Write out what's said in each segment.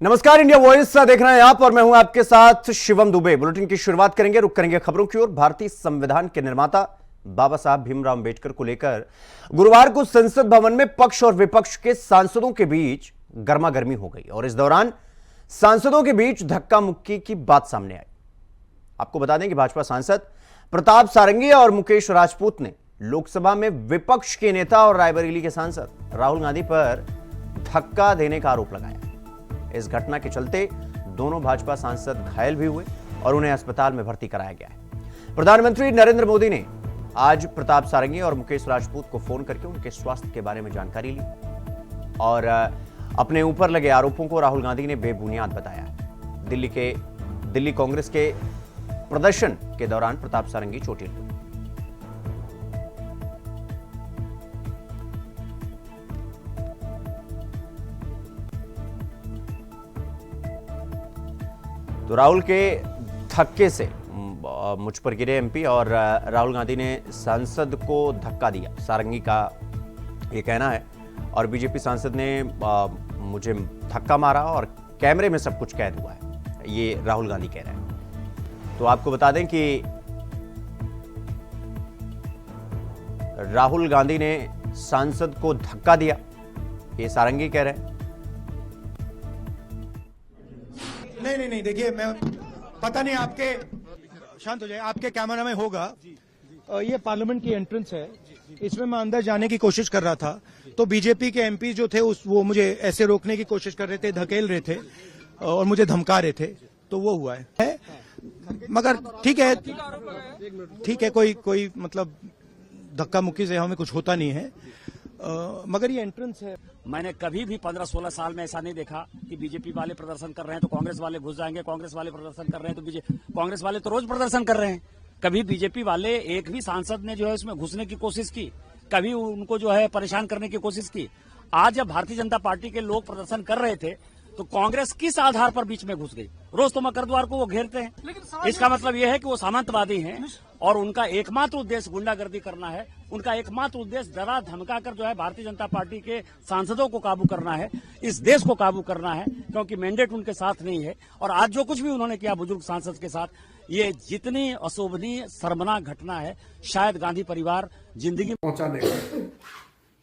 नमस्कार, India voice देख रहे हैं आप और मैं हूं आपके साथ शिवम दुबे। बुलेटिन की शुरुआत करेंगे, रुक करेंगे खबरों की ओर। भारतीय संविधान के निर्माता बाबा साहब भीमराव अंबेडकर को लेकर गुरुवार को संसद भवन में पक्ष और विपक्ष के सांसदों के बीच गर्मागर्मी हो गई और इस दौरान सांसदों के बीच धक्का मुक्की की बात सामने आई। आपको बता दें कि भाजपा सांसद प्रताप सारंगी और मुकेश राजपूत ने लोकसभा में विपक्ष के नेता और रायबरेली के सांसद राहुल गांधी पर धक्का देने का आरोप लगाया। इस घटना के चलते दोनों भाजपा सांसद घायल भी हुए और उन्हें अस्पताल में भर्ती कराया गया है। प्रधानमंत्री नरेंद्र मोदी ने आज प्रताप सारंगी और मुकेश राजपूत को फोन करके उनके स्वास्थ्य के बारे में जानकारी ली और अपने ऊपर लगे आरोपों को राहुल गांधी ने बेबुनियाद बताया। दिल्ली कांग्रेस के प्रदर्शन के दौरान प्रताप सारंगी चोटिल हुए। तो राहुल के धक्के से मुझ पर गिरे एमपी और राहुल गांधी ने सांसद को धक्का दिया, सारंगी का ये कहना है। और बीजेपी सांसद ने मुझे धक्का मारा और कैमरे में सब कुछ कैद हुआ है, ये राहुल गांधी कह रहे हैं। तो आपको बता दें कि राहुल गांधी ने सांसद को धक्का दिया, ये सारंगी कह रहे हैं। नहीं, देखिए, मैं पता नहीं आपके, शांत हो जाए, आपके कैमरा में होगा। ये पार्लियामेंट की एंट्रेंस है, इसमें मैं अंदर जाने की कोशिश कर रहा था तो बीजेपी के एमपी जो थे वो मुझे ऐसे रोकने की कोशिश कर रहे थे, धकेल रहे थे और मुझे धमका रहे थे, तो वो हुआ है। मगर ठीक है, कोई मतलब धक्का मुक्की से हमें कुछ होता नहीं है, मगर ये एंट्रेंस है। मैंने कभी भी 15-16 साल में ऐसा नहीं देखा कि बीजेपी वाले प्रदर्शन कर रहे हैं तो कांग्रेस वाले घुस जाएंगे, कांग्रेस वाले प्रदर्शन कर रहे हैं तो कांग्रेस वाले तो रोज प्रदर्शन कर रहे हैं। कभी बीजेपी वाले एक भी सांसद ने जो है उसमें घुसने की कोशिश की, कभी उनको जो है परेशान करने की कोशिश की। आज जब भारतीय जनता पार्टी के लोग प्रदर्शन कर रहे थे तो कांग्रेस किस आधार पर बीच में घुस गई? रोज तो मकर द्वार को वो घेरते हैं। इसका मतलब यह है कि वो सामंतवादी हैं और उनका एकमात्र उद्देश्य गुंडागर्दी करना है। उनका एकमात्र उद्देश्य डरा धमका कर जो है भारतीय जनता पार्टी के सांसदों को काबू करना है, इस देश को काबू करना है, क्योंकि मैंडेट उनके साथ नहीं है। और आज जो कुछ भी उन्होंने किया बुजुर्ग सांसद के साथ, ये जितनी अशोभनीय शर्मनाक घटना है, शायद गांधी परिवार जिंदगी पहुंचाने का।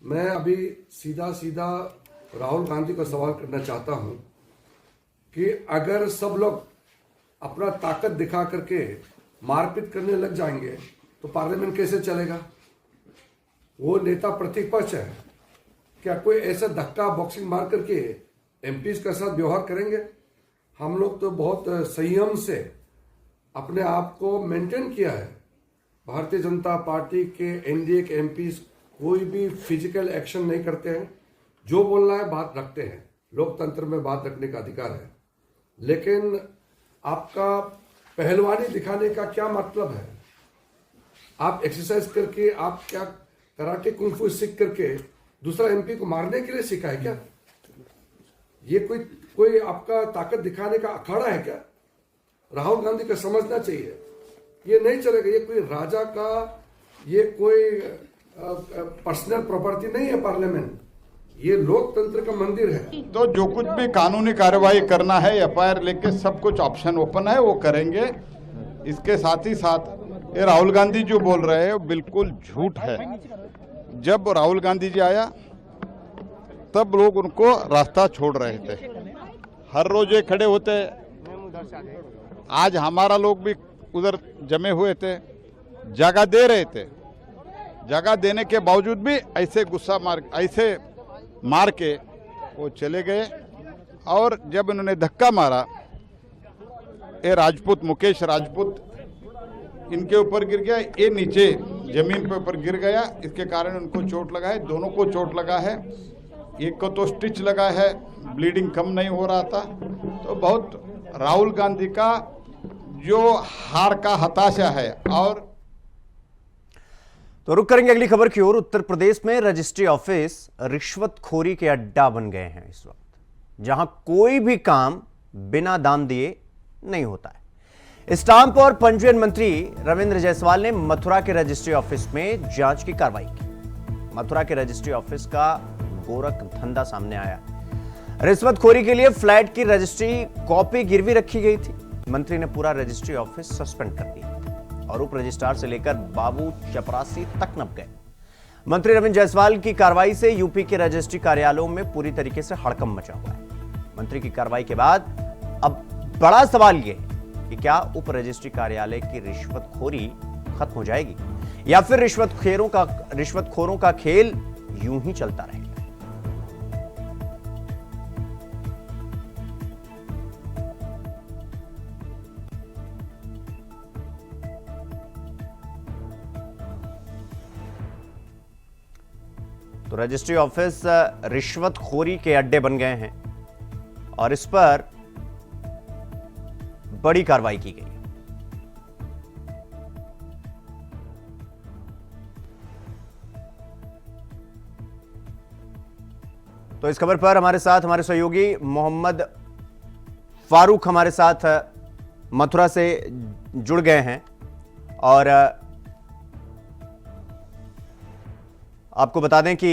मैं अभी सीधा राहुल गांधी को सवाल करना चाहता हूं कि अगर सब लोग अपना ताकत दिखा करके मारपीट करने लग जाएंगे तो पार्लियामेंट कैसे चलेगा? वो नेता प्रतिपक्ष है, क्या कोई ऐसा धक्का बॉक्सिंग मार करके एमपीज के साथ व्यवहार करेंगे? हम लोग तो बहुत संयम से अपने आप को मेंटेन किया है। भारतीय जनता पार्टी के एनडीए के एमपीज कोई भी फिजिकल एक्शन नहीं करते हैं, जो बोलना है बात रखते हैं। लोकतंत्र में बात रखने का अधिकार है, लेकिन आपका पहलवानी दिखाने का क्या मतलब है? आप एक्सरसाइज करके, आप क्या कराटे कुंफू सीख करके दूसरा एमपी को मारने के लिए सीखा है क्या? ये कोई आपका ताकत दिखाने का अखाड़ा है क्या? राहुल गांधी को समझना चाहिए, ये नहीं चलेगा। ये कोई राजा का, ये कोई पर्सनल प्रॉपर्टी नहीं है पार्लियामेंट, ये लोकतंत्र का मंदिर है। तो जो कुछ भी कानूनी कार्रवाई करना है, एफआईआर लेके सब कुछ ऑप्शन ओपन है, वो करेंगे। इसके साथ ही साथ ये राहुल गांधी जो बोल रहे हैं बिल्कुल झूठ है। जब राहुल गांधी जी आया तब लोग उनको रास्ता छोड़ रहे थे, हर रोज ये खड़े होते। आज हमारा लोग भी उधर जमे हुए थे, जगह दे रहे थे। जगह देने के बावजूद भी ऐसे गुस्सा ऐसे मार के वो चले गए। और जब इन्होंने धक्का मारा, ये राजपूत, मुकेश राजपूत इनके ऊपर गिर गया, ये नीचे जमीन पे ऊपर गिर गया। इसके कारण उनको चोट लगा है, दोनों को चोट लगा है। एक को तो स्टिच लगा है, ब्लीडिंग कम नहीं हो रहा था। तो बहुत राहुल गांधी का जो हार का हताशा है। और तो रुक करेंगे अगली खबर की ओर। उत्तर प्रदेश में रजिस्ट्री ऑफिस रिश्वतखोरी के अड्डा बन गए हैं इस वक्त, जहां कोई भी काम बिना दाम दिए नहीं होता है। स्टाम्प और पंजीयन मंत्री रविंद्र जायसवाल ने मथुरा के रजिस्ट्री ऑफिस में जांच की कार्रवाई की। मथुरा के रजिस्ट्री ऑफिस का गोरख धंधा सामने आया। रिश्वतखोरी के लिए फ्लैट की रजिस्ट्री कॉपी गिरवी रखी गई थी। मंत्री ने पूरा रजिस्ट्री ऑफिस सस्पेंड कर दिया और उप रजिस्ट्रार से लेकर बाबू चपरासी तक नप गए। मंत्री रविंद्र जायसवाल की कार्रवाई से यूपी के रजिस्ट्री कार्यालयों में पूरी तरीके से हड़कंप मचा हुआ है। मंत्री की कार्रवाई के बाद अब बड़ा सवाल यह है कि क्या उप रजिस्ट्री कार्यालय की रिश्वतखोरी खत्म हो जाएगी या फिर रिश्वतखोरों का खेल यूं ही चलता रहेगा। तो रजिस्ट्री ऑफिस रिश्वतखोरी के अड्डे बन गए हैं और इस पर बड़ी कार्रवाई की गई। तो इस खबर पर हमारे साथ हमारे सहयोगी मोहम्मद फारूक हमारे साथ मथुरा से जुड़ गए हैं और आपको बता दें कि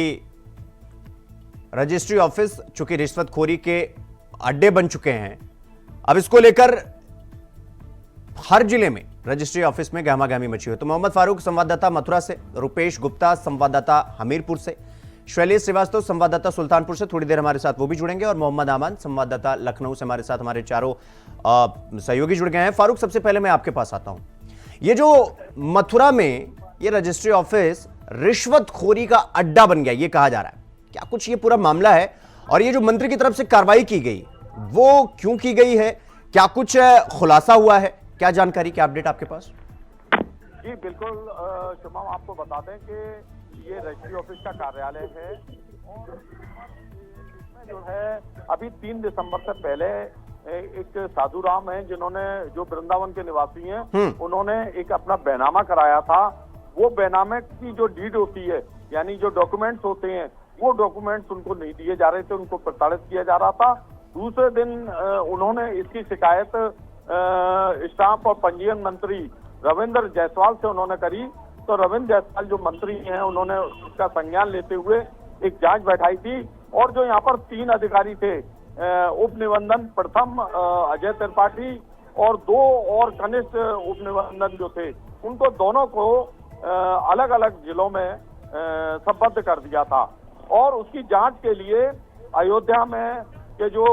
रजिस्ट्री ऑफिस चूंकि रिश्वतखोरी के अड्डे बन चुके हैं, अब इसको लेकर हर जिले में रजिस्ट्री ऑफिस में गहमागहमी मची हुई। तो मोहम्मद फारूक संवाददाता मथुरा से, रुपेश गुप्ता संवाददाता हमीरपुर से, शैलेश श्रीवास्तव संवाददाता सुल्तानपुर से थोड़ी देर हमारे साथ वो भी जुड़ेंगे और मोहम्मद आमान संवाददाता लखनऊ से हमारे साथ हमारे चारों सहयोगी जुड़ गए हैं। फारूक, सबसे पहले मैं आपके पास आता हूं। ये जो मथुरा में ये रजिस्ट्री ऑफिस रिश्वतखोरी का अड्डा बन गया, ये कहा जा रहा है, क्या कुछ ये पूरा मामला है? और ये जो मंत्री की तरफ से कार्रवाई की गई वो क्यों की गई है? क्या कुछ खुलासा हुआ है? क्या जानकारी, क्या अपडेट आपके पास? जी बिल्कुल शुभम, आपको बता दें कि ये रजिस्ट्री ऑफिस का कार्यालय है और इसमें जो है अभी 3 दिसंबर से पहले एक साधु राम है जिन्होंने, जो वृंदावन के निवासी हैं, उन्होंने एक अपना बैनामा कराया था। वो बैनामे की जो डीड होती है, यानी जो डॉक्यूमेंट्स होते हैं, वो डॉक्यूमेंट्स उनको नहीं दिए जा रहे थे, उनको प्रताड़ित किया जा रहा था। दूसरे दिन उन्होंने इसकी शिकायत स्टाम्प और पंजीयन मंत्री रविंद्र जायसवाल से उन्होंने करी। तो रविंद्र जायसवाल जो मंत्री हैं, उन्होंने उसका संज्ञान लेते हुए एक जांच बैठाई थी और जो यहाँ पर 3 अधिकारी थे, उप निबंधन प्रथम अजय त्रिपाठी और 2 और कनिष्ठ उप निबंधन जो थे, उनको दोनों को अलग अलग जिलों में संबद्ध कर दिया था और उसकी जांच के लिए अयोध्या में के जो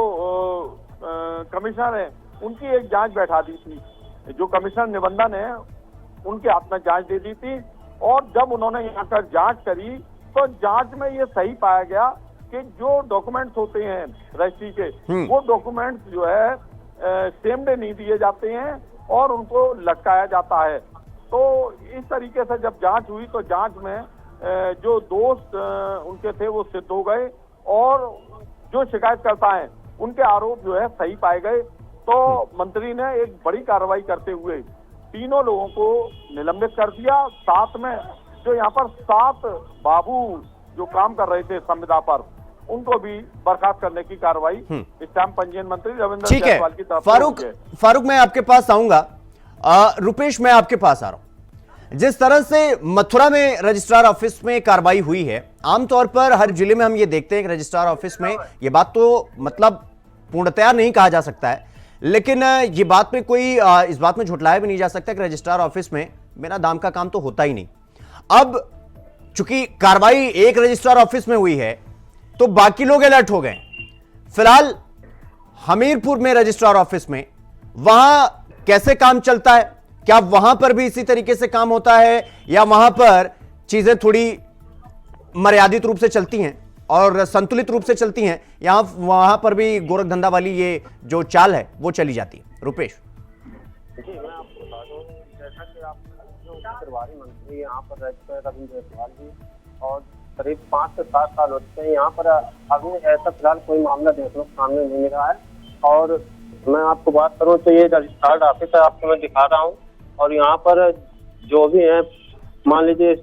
कमिश्नर हैं, उनकी एक जांच बैठा दी थी। जो कमिश्नर निबंधन है, उनके हाथ में जांच दे दी थी और जब उन्होंने यहाँ कर जांच करी तो जांच में ये सही पाया गया कि जो डॉक्यूमेंट्स होते हैं रजिस्ट्री के, वो डॉक्यूमेंट्स जो है सेम डे नहीं दिए जाते हैं और उनको लटकाया जाता है। तो इस तरीके से जब जांच हुई तो जांच में जो दोष उनके थे वो सिद्ध हो गए और जो शिकायतकर्ता हैं उनके आरोप जो है सही पाए गए। तो मंत्री ने एक बड़ी कार्रवाई करते हुए तीनों लोगों को निलंबित कर दिया। साथ में जो यहाँ पर 7 बाबू जो काम कर रहे थे संविदा पर, उनको भी बर्खास्त करने की कार्रवाई स्टाम्प पंजीयन मंत्री रविंद्र जायसवाल की तरफ से। फारूक मैं आपके पास आऊंगा। रुपेश, मैं आपके पास आ रहा हूं। जिस तरह से मथुरा में रजिस्ट्रार ऑफिस में कार्रवाई हुई है, आमतौर पर हर जिले में हम ये देखते हैं कि रजिस्ट्रार ऑफिस में, ये बात तो मतलब पूर्णतया नहीं कहा जा सकता है, लेकिन ये बात में कोई इस बात में झुठलाया भी नहीं जा सकता कि रजिस्ट्रार ऑफिस में बिना दाम का काम तो होता ही नहीं। अब चूंकि कार्रवाई एक रजिस्ट्रार ऑफिस में हुई है तो बाकी लोग अलर्ट हो गए। फिलहाल हमीरपुर में रजिस्ट्रार ऑफिस में, वहां कैसे काम चलता है? क्या वहां पर भी इसी तरीके से काम होता है या वहां पर चीजें थोड़ी मर्यादित रूप से चलती हैं और संतुलित रूप से चलती हैं? वहां पर भी गोरख धंधा वाली ये जो चाल है वो चली जाती है? रुपेश जी, मैं आपको बता दूं, जैसा कि आप प्रभारी मंत्री यहाँ पर रविंद्र जायसवाल जी, और करीब 5 से 7 साल हो चुके हैं यहाँ पर। अभी ऐसा फिलहाल कोई मामला देखने को सामने नहीं मिल रहा है। और मैं आपको बात करूं तो ये रजिस्ट्रार्ड ऑफिस है, आपको मैं दिखा रहा हूँ। और यहाँ पर जो भी है, मान लीजिए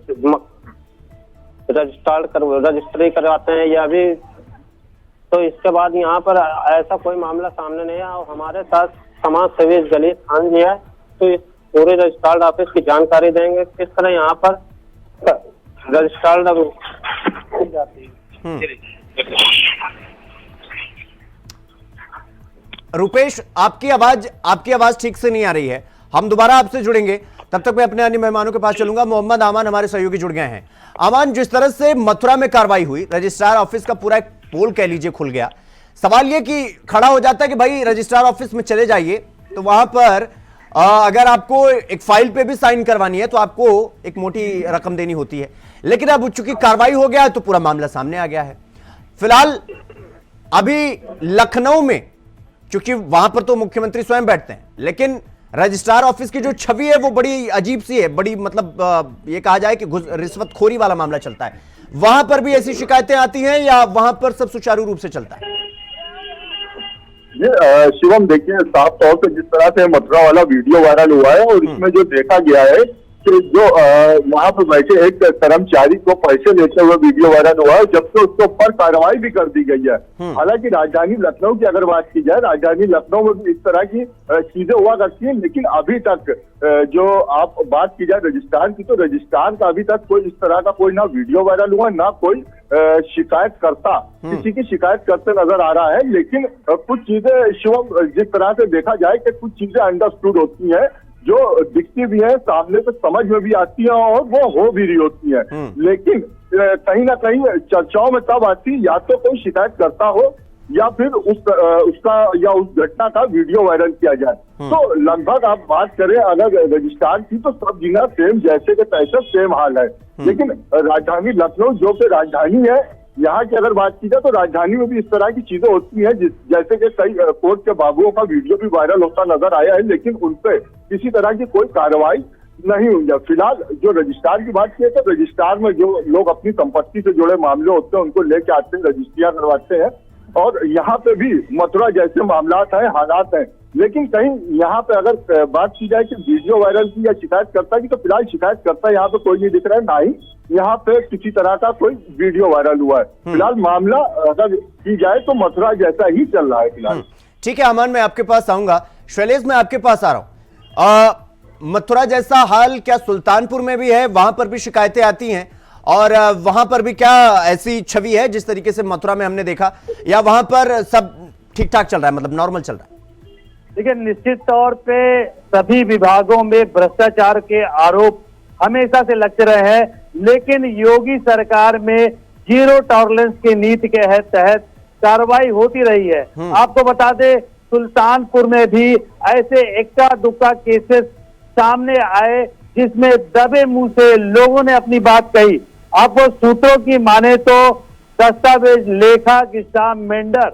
रजिस्ट्री करवाते हैं या भी, तो इसके बाद यहाँ पर ऐसा कोई मामला सामने नहीं है। और हमारे साथ समाज सेवी गणेश खान जी है, तो इस पूरे रजिस्ट्रार्ड ऑफिस की जानकारी देंगे किस तरह यहाँ पर रजिस्ट्रार्ड जाती है। रुपेश, आपकी आवाज ठीक से नहीं आ रही है। हम दोबारा आपसे जुड़ेंगे, तब तक मैं अपने अन्य मेहमानों के पास चलूंगा। मोहम्मद आमान हमारे सहयोगी जुड़ गए हैं। आमान, जिस तरह से मथुरा में कार्रवाई हुई, रजिस्ट्रार ऑफिस का पूरा एक पोल कह लीजिए खुल गया। सवाल यह कि खड़ा हो जाता है कि भाई रजिस्ट्रार ऑफिस में चले जाइए, तो वहां पर अगर आपको एक फाइल पे भी साइन करवानी है तो आपको एक मोटी रकम देनी होती है। लेकिन अब चूंकि कार्रवाई हो गया है तो पूरा मामला सामने आ गया है। फिलहाल अभी लखनऊ में, क्योंकि वहां पर तो मुख्यमंत्री स्वयं बैठते हैं, लेकिन रजिस्ट्रार ऑफिस की जो छवि है वो बड़ी अजीब सी है, बड़ी मतलब ये कहा जाए कि रिश्वतखोरी वाला मामला चलता है। वहां पर भी ऐसी शिकायतें आती हैं या वहां पर सब सुचारू रूप से चलता है? ये शिवम, देखिए, साफ तौर पे जिस तरह से मथुरा वाला वीडियो वायरल हुआ है और इसमें जो देखा गया है कि जो वहां पर बैठे एक कर्मचारी को पैसे लेते हुए वीडियो वायरल हुआ है, जबकि उसके ऊपर कार्रवाई भी कर दी गई है। हालांकि राजधानी लखनऊ की अगर बात की जाए, राजधानी लखनऊ में भी इस तरह की चीजें हुआ करती हैं, लेकिन अभी तक जो आप बात की जाए रजिस्ट्रार की, तो रजिस्ट्रार का अभी तक कोई इस तरह का कोई ना वीडियो वायरल हुआ, ना कोई शिकायत करता किसी की शिकायत करते नजर आ रहा है। लेकिन कुछ चीजें शिवम, जिस तरह से देखा जाए कि कुछ चीजें अंडरस्टूड होती हैं, जो दिखती भी है, सामने से समझ में भी आती है और वो हो भी रही होती है, लेकिन कहीं ना कहीं चर्चाओं में तब आती या तो कोई शिकायत करता हो या फिर उसका या उस घटना का वीडियो वायरल किया जाए। तो लगभग आप बात करें अगर रजिस्ट्रार की, तो सब जगह सेम जैसे के तैसे सेम हाल है। लेकिन राजधानी लखनऊ जो कि राजधानी है, यहाँ की अगर बात की जाए तो राजधानी में भी इस तरह की चीजें होती हैं, जैसे कि कई कोर्ट के बाबुओं का वीडियो भी वायरल होता नजर आया है, लेकिन उनपे किसी तरह की कोई कार्रवाई नहीं हुई है। फिलहाल जो रजिस्ट्रार की बात की है, तो रजिस्ट्रार में जो लोग अपनी संपत्ति से जुड़े मामले होते हैं उनको लेके आते हैं, रजिस्ट्रियां करवाते हैं, और यहाँ पे भी मथुरा जैसे मामलात हैं, हालात हैं। लेकिन कहीं यहाँ पे अगर बात की जाए कि वीडियो वायरल की या शिकायत करता की, तो फिलहाल शिकायत करता यहाँ पे कोई नहीं दिख रहा है, ना ही यहाँ पे किसी तरह का कोई वीडियो वायरल हुआ है। फिलहाल मामला अगर की जाए तो मथुरा जैसा ही चल रहा है फिलहाल। ठीक है अमन, मैं आपके पास आऊंगा। शैलेश, मैं आपके पास आ रहा हूं। मथुरा जैसा हाल क्या सुल्तानपुर में भी है? वहां पर भी शिकायतें आती हैं और वहां पर भी क्या ऐसी छवि है जिस तरीके से मथुरा में हमने देखा, या वहां पर सब ठीक ठाक चल रहा है, मतलब नॉर्मल चल रहा है? देखिए, निश्चित तौर पे सभी विभागों में भ्रष्टाचार के आरोप हमेशा से लगते रहे हैं, लेकिन योगी सरकार में जीरो टॉलरेंस की नीति के तहत कार्रवाई होती रही है। आपको बता दें, सुल्तानपुर में भी ऐसे इक्का दुक्का केसेस सामने आए जिसमें दबे मुंह से लोगों ने अपनी बात कही। आपको सूत्रों की माने तो दस्तावेज लेखक श्याम मेंढर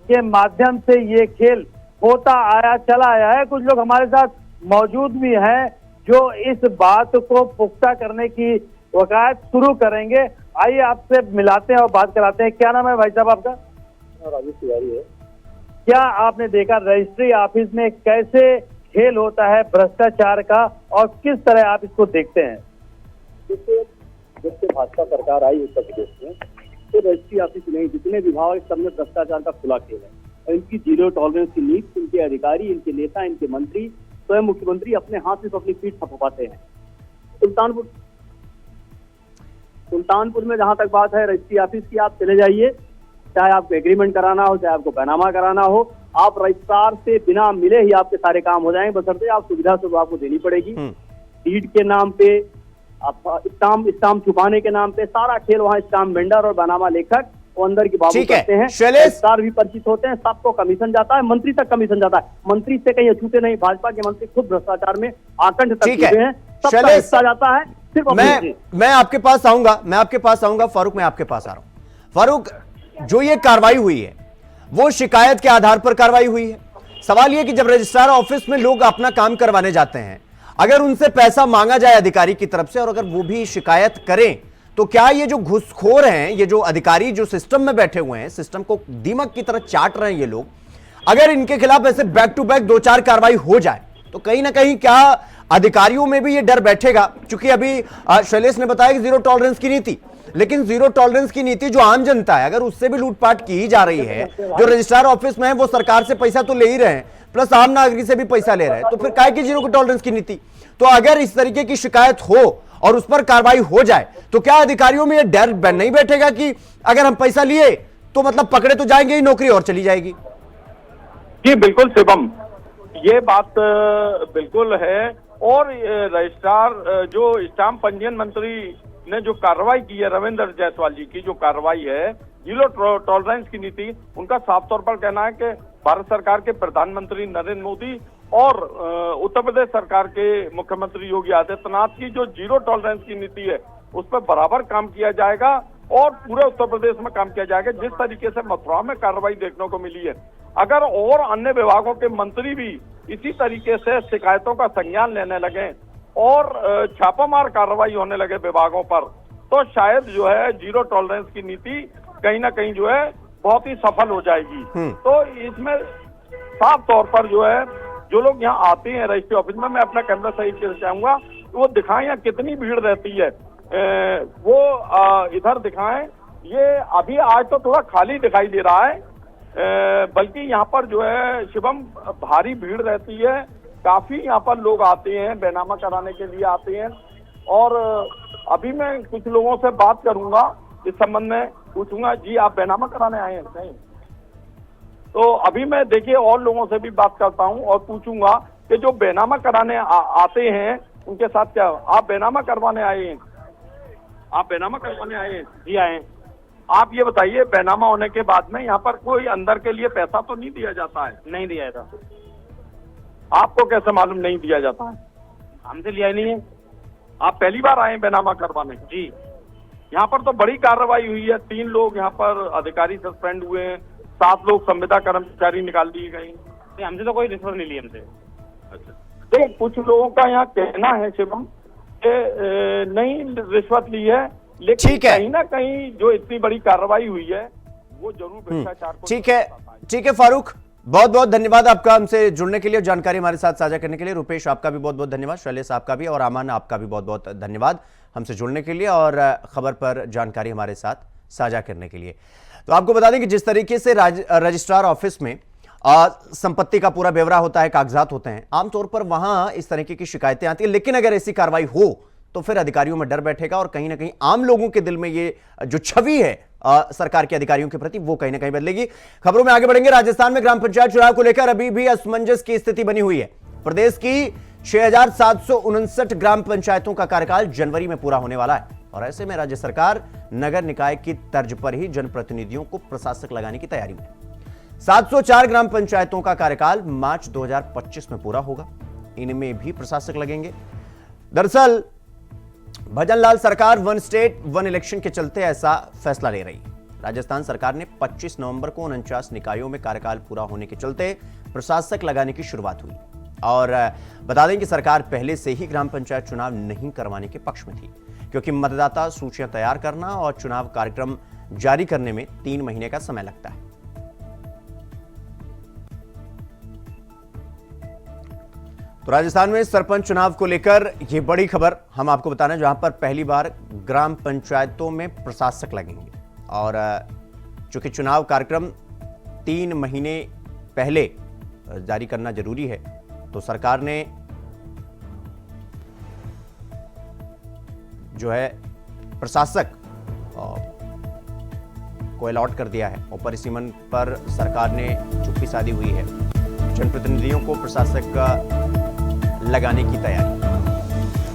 के माध्यम से ये खेल होता आया चला आया है। कुछ लोग हमारे साथ मौजूद भी हैं जो इस बात को पुख्ता करने की वकायत शुरू करेंगे। आइए आपसे मिलाते हैं और बात कराते हैं। क्या नाम है भाई साहब आपका? राजेश तिवारी है। क्या आपने देखा रजिस्ट्री ऑफिस में कैसे खेल होता है भ्रष्टाचार का, और किस तरह आप इसको देखते हैं? जब से भाजपा सरकार आई उत्तर प्रदेश में, तो रजिस्ट्री ऑफिस नहीं, जितने विभाग सब में भ्रष्टाचार का खुला खेल है, और इनकी जीरो टॉलरेंस की नीति, इनके अधिकारी, इनके नेता, इनके मंत्री, स्वयं मुख्यमंत्री अपने हाथ से अपनी पीठ थपथपाते हैं। सुल्तानपुर में जहां तक बात है रजिस्ट्री ऑफिस की, आप चले जाइए, चाहे आपको एग्रीमेंट कराना हो, चाहे आपको पैनामा कराना हो, आप रजिस्ट्रार से बिना मिले ही आपके सारे काम हो जाएंगे, बशर्ते आप सुविधा तो आपको देनी पड़ेगी। डीड के नाम पे, आप स्टाम्प छुपाने के नाम पे, सारा खेल वहाँ स्टाम्प वेंडर और पैनामा लेखक वो अंदर की बाबू करते हैं। रजिस्ट्रार भी परिचित होते हैं, सबको कमीशन जाता है, मंत्री तक कमीशन जाता है। मंत्री से कहीं अछूते नहीं, भाजपा के मंत्री खुद भ्रष्टाचार में आकंठ तक चुके हैं, सबका हिस्सा जाता है। सिर्फ मैं आपके पास आऊंगा फारूक, मैं आपके पास आ रहा हूं। फारूक, जो ये कार्रवाई हुई है वो शिकायत के आधार पर कार्रवाई हुई है। सवाल यह कि जब रजिस्ट्रार ऑफिस में लोग अपना काम करवाने जाते हैं, अगर उनसे पैसा मांगा जाए अधिकारी की तरफ से और अगर वो भी शिकायत करें, तो क्या ये जो घुसखोर हैं, ये जो अधिकारी जो सिस्टम में बैठे हुए हैं, सिस्टम को दीमक की तरह चाट रहे हैं ये लोग, अगर इनके खिलाफ ऐसे बैक टू बैक 2-4 कार्रवाई हो जाए तो कहीं ना कहीं क्या अधिकारियों में भी ये डर बैठेगा? क्योंकि अभी शैलेश ने बताया कि जीरो टॉलरेंस की नीति, लेकिन जीरो टॉलरेंस की नीति जो आम जनता है, अगर उससे भी लूटपाट की जा रही है, जो रजिस्ट्रार ऑफिस में है वो सरकार से पैसा तो ले ही रहे हैं, प्लस आम नागरिक से भी पैसा ले रहे हैं, तो फिर काहे की जीरो टॉलरेंस की नीति? तो अगर इस तरीके की शिकायत हो और उस पर कार्रवाई हो जाए, तो क्या अधिकारियों में यह डर नहीं बैठेगा कि अगर हम पैसा लिए तो मतलब पकड़े तो जाएंगे ही, नौकरी और चली जाएगी? जी बिल्कुल शिवम, ये बात बिल्कुल है। और रजिस्ट्रार जो स्टाम्प पंजीयन मंत्री ने जो कार्रवाई की है, रविंद्र जायसवाल जी की जो कार्रवाई है, जीरो टॉलरेंस की नीति, उनका साफ तौर पर कहना है कि भारत सरकार के प्रधानमंत्री नरेंद्र मोदी और उत्तर प्रदेश सरकार के मुख्यमंत्री योगी आदित्यनाथ की जो जीरो टॉलरेंस की नीति है उस पर बराबर काम किया जाएगा और पूरे उत्तर प्रदेश में काम किया जाएगा। जिस तरीके से मथुरा में कार्रवाई देखने को मिली है, अगर और अन्य विभागों के मंत्री भी इसी तरीके से शिकायतों का संज्ञान लेने लगे और छापामार कार्रवाई होने लगे विभागों पर, तो शायद जो है जीरो टॉलरेंस की नीति कहीं ना कहीं जो है बहुत ही सफल हो जाएगी। तो इसमें साफ तौर पर जो है जो लोग यहाँ आते हैं रजिस्ट्री ऑफिस में, मैं अपना कैमरा सही करना चाहूंगा तो वो दिखाएं यहाँ कितनी भीड़ रहती है, वो इधर दिखाएं। ये अभी आज तो थोड़ा खाली दिखाई दे रहा है, बल्कि यहाँ पर जो है शिवम भारी भीड़ रहती है। काफी यहाँ पर लोग आते हैं, बैनामा कराने के लिए आते हैं। और अभी मैं कुछ लोगों से बात करूंगा इस संबंध में, पूछूंगा जी आप बैनामा कराने आए हैं? नहीं। तो अभी मैं देखिए और लोगों से भी बात करता हूं और पूछूंगा कि जो बैनामा कराने आते हैं उनके साथ क्या, आप बैनामा करवाने आए हैं? आप बैनामा करवाने आए हैं? जी आए। आप ये बताइए, बैनामा होने के बाद में यहाँ पर कोई अंदर के लिए पैसा तो नहीं दिया जाता है? नहीं दिया जाता। आपको कैसे मालूम नहीं दिया जाता है? हमसे लिया ही नहीं है। आप पहली बार आए हैं बैनामा करवाने? जी। यहाँ पर तो बड़ी कार्रवाई हुई है, 3 लोग यहाँ पर अधिकारी सस्पेंड हुए हैं, 7 लोग संविदा कर्मचारी निकाल दिए गए। हमसे तो कोई रिश्वत नहीं ली हमसे। अच्छा, देखिए कुछ लोगों का यहाँ कहना है शिवम कि नहीं रिश्वत ली है, लेकिन कहीं ना कहीं जो इतनी बड़ी कार्रवाई हुई है वो जरूर भ्रष्टाचार को। ठीक है फारूक, बहुत बहुत धन्यवाद आपका हमसे जुड़ने के लिए, जानकारी हमारे साथ साझा करने के लिए। रुपेश आपका भी बहुत बहुत धन्यवाद, शैलेश आपका भी, और अमान आपका भी बहुत बहुत धन्यवाद हमसे जुड़ने के लिए और खबर पर जानकारी हमारे साथ साझा करने के लिए। तो आपको बता दें कि जिस तरीके से रजिस्ट्रार ऑफिस में संपत्ति का पूरा ब्यौरा होता है, कागजात होते हैं, आमतौर पर वहां इस तरीके की शिकायतें आती है, लेकिन अगर ऐसी कार्रवाई हो तो फिर अधिकारियों में डर बैठेगा और कहीं ना कहीं आम लोगों के दिल में ये जो छवि है सरकार के अधिकारियों के प्रति वो कहीं ना कहीं बदलेगी। खबरों में आगे बढ़ेंगे। राजस्थान में ग्राम पंचायत चुनाव को लेकर अभी भी असमंजस की स्थिति बनी हुई है। प्रदेश की 6,759 ग्राम पंचायतों का कार्यकाल जनवरी में पूरा होने वाला है और ऐसे में राज्य सरकार नगर निकाय की तर्ज पर ही जनप्रतिनिधियों को प्रशासक लगाने की तैयारी में। 704 ग्राम पंचायतों का कार्यकाल मार्च 2025 में पूरा होगा, इनमें भी प्रशासक लगेंगे। दरअसल भजनलाल सरकार वन स्टेट वन इलेक्शन के चलते ऐसा फैसला ले रही है। राजस्थान सरकार ने 25 नवंबर को 49 निकायों में कार्यकाल पूरा होने के चलते प्रशासक लगाने की शुरुआत हुई और बता दें कि सरकार पहले से ही ग्राम पंचायत चुनाव नहीं करवाने के पक्ष में थी, क्योंकि मतदाता सूचियां तैयार करना और चुनाव कार्यक्रम जारी करने में 3 महीने का समय लगता है। तो राजस्थान में सरपंच चुनाव को लेकर यह बड़ी खबर हम आपको बता रहे हैं, जहां पर पहली बार ग्राम पंचायतों में प्रशासक लगेंगे और चूंकि चुनाव कार्यक्रम 3 महीने पहले जारी करना जरूरी है, तो सरकार ने जो है प्रशासक को अलॉट कर दिया है और परिसीमन पर सरकार ने चुप्पी साधी हुई है। जनप्रतिनिधियों को प्रशासक लगाने की तैयारी।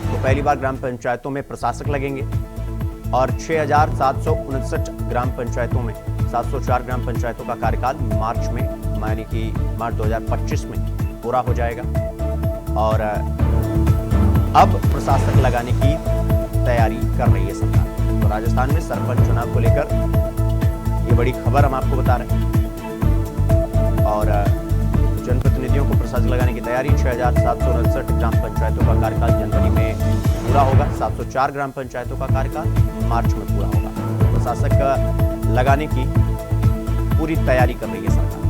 तो पहली बार ग्राम पंचायतों में प्रशासक लगेंगे और 6,759 ग्राम पंचायतों में 704 ग्राम पंचायतों का कार्यकाल मार्च में यानी कि मार्च 2025 में पूरा हो जाएगा और अब प्रशासक लगाने की तैयारी कर रही है सरकार। तो राजस्थान में सरपंच चुनाव को लेकर ये बड़ी खबर हम आपको बता रहे हैं और जनप्रतिनिधियों को प्रशासक लगाने की तैयारी। 6,759 ग्राम पंचायतों का कार्यकाल जनवरी में पूरा होगा, 704 ग्राम पंचायतों का कार्यकाल मार्च में पूरा होगा। प्रशासक लगाने की पूरी तैयारी कर रही है सरकार।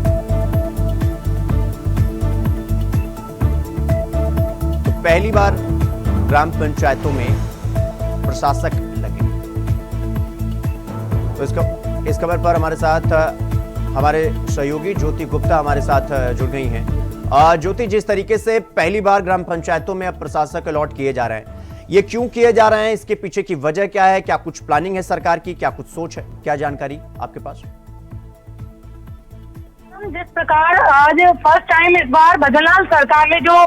तो पहली बार ग्राम पंचायतों में प्रशासक लगे। तो इस खबर पर हमारे साथ हमारे सहयोगी ज्योति गुप्ता हमारे साथ जुड़ गई हैं। ज्योति, जिस तरीके से पहली बार ग्राम पंचायतों में अब प्रशासक अलॉट किए जा रहे हैं, ये क्यों किए जा रहे हैं, इसके पीछे की वजह क्या है, क्या कुछ प्लानिंग है सरकार की, क्या कुछ सोच है, क्या जानकारी आपके पास? जिस प्रकार आज फर्स्ट टाइम इस बार भजनलाल सरकार ने जो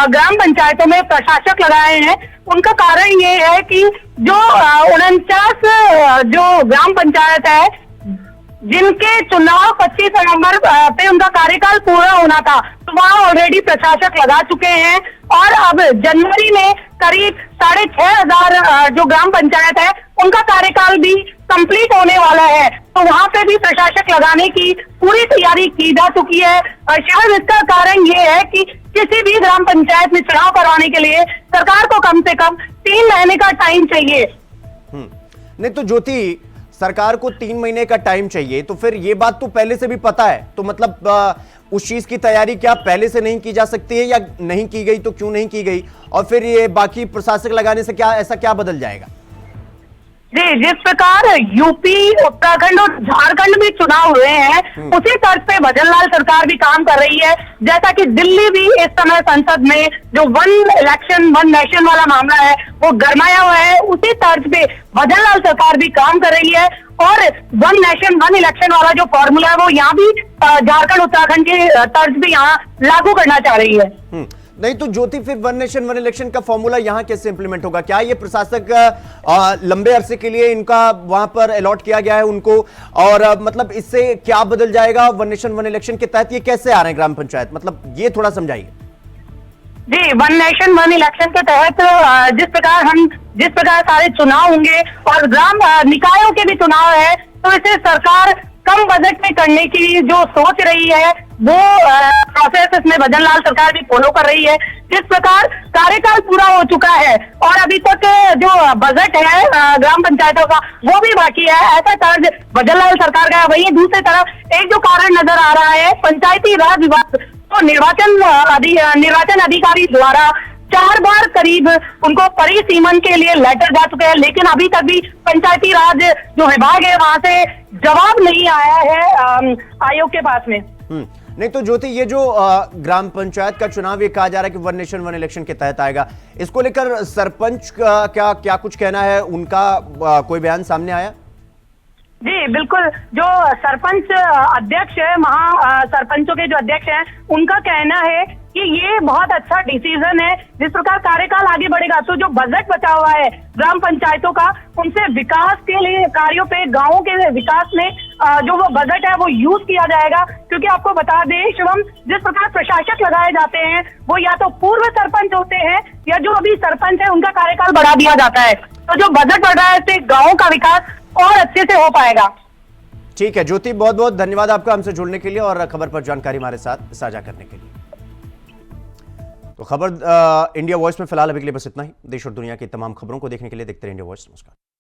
ग्राम पंचायतों में प्रशासक लगाए हैं, उनका कारण ये है कि जो 49 जो ग्राम पंचायत है जिनके चुनाव 25 नवंबर पे उनका कार्यकाल पूरा होना था, तो वहाँ ऑलरेडी प्रशासक लगा चुके हैं और अब जनवरी में करीब 6,500 जो ग्राम पंचायत है उनका कार्यकाल भी कंप्लीट होने वाला है, तो वहाँ पे भी प्रशासक लगाने की पूरी तैयारी की जा चुकी है। शायद इसका कारण ये है कि किसी भी ग्राम पंचायत में चुनाव करवाने के लिए सरकार को कम से कम 3 महीने का टाइम चाहिए। नहीं तो ज्योति, सरकार को 3 महीने का टाइम चाहिए, तो फिर ये बात तो पहले से भी पता है, तो मतलब उस चीज की तैयारी क्या पहले से नहीं की जा सकती है, या नहीं की गई तो क्यों नहीं की गई, और फिर ये बाकी प्रशासक लगाने से क्या ऐसा क्या बदल जाएगा? जी, जिस प्रकार यूपी, उत्तराखंड और झारखंड में चुनाव हुए हैं, उसी तर्ज पे भजनलाल सरकार भी काम कर रही है। जैसा कि दिल्ली भी इस समय संसद में जो 1 इलेक्शन 1 नेशन वाला मामला है वो गरमाया हुआ है, उसी तर्ज पे भजनलाल सरकार भी काम कर रही है और 1 नेशन 1 इलेक्शन वाला जो फॉर्मूला है वो यहाँ भी झारखंड उत्तराखंड के तर्ज भी यहाँ लागू करना चाह रही है। नहीं तो ज्योति, फिर 1 नेशन 1 इलेक्शन का फॉर्मूला यहाँ कैसे इंप्लीमेंट होगा? क्या ये प्रशासक लंबे अरसे के लिए इनका वहां पर अलॉट किया गया है उनको, और मतलब इससे क्या बदल जाएगा 1 नेशन 1 इलेक्शन के तहत? ये कैसे आ रहे हैं ग्राम पंचायत, मतलब ये थोड़ा समझाइए। जी, 1 नेशन 1 इलेक्शन के तहत जिस प्रकार सारे चुनाव होंगे और ग्राम निकायों के भी चुनाव है, तो इसे सरकार कम बजट में करने की जो सोच रही है वो प्रोसेस इसमें भजनलाल सरकार भी फॉलो कर रही है। जिस प्रकार कार्यकाल पूरा हो चुका है और अभी तक जो बजट है ग्राम पंचायतों का वो भी बाकी है, ऐसा तर्ज भजनलाल सरकार का है। वही दूसरी तरफ एक जो कारण नजर आ रहा है, पंचायती राज विभाग तो निर्वाचन अधिकारी द्वारा 4 बार करीब उनको परिसीमन के लिए लेटर जा चुके हैं, लेकिन अभी तक भी पंचायती राज जो विभाग है वहां से जवाब नहीं आया है आयोग के पास में। नहीं तो ज्योति, ये जो ग्राम पंचायत का चुनाव ये कहा जा रहा है कि 1 नेशन 1 इलेक्शन के तहत आएगा, इसको लेकर सरपंच का क्या कुछ कहना है? उनका कोई बयान सामने आया? जी बिल्कुल, जो सरपंच अध्यक्ष है, सरपंचों के जो अध्यक्ष हैं, उनका कहना है कि ये बहुत अच्छा डिसीजन है। जिस प्रकार कार्यकाल आगे बढ़ेगा तो जो बजट बचा हुआ है ग्राम पंचायतों का, उनसे विकास के लिए कार्यों पे, गांवों के विकास में जो वो बजट है वो यूज किया जाएगा। क्योंकि आपको बता दें शिवम, जिस प्रकार प्रशासक लगाए जाते हैं वो या तो पूर्व सरपंच होते हैं या जो अभी सरपंच है उनका कार्यकाल बढ़ा दिया जाता है, तो जो बजट बढ़ रहा है इससे गाँव का विकास और अच्छे से हो पाएगा। ठीक है ज्योति, बहुत बहुत धन्यवाद आपका हमसे जुड़ने के लिए और खबर पर जानकारी हमारे साथ साझा करने के लिए। तो खबर इंडिया वॉइस में फिलहाल अभी के लिए बस इतना ही। देश और दुनिया की तमाम खबरों को देखने के लिए देखते रहिए इंडिया वॉइस। नमस्कार।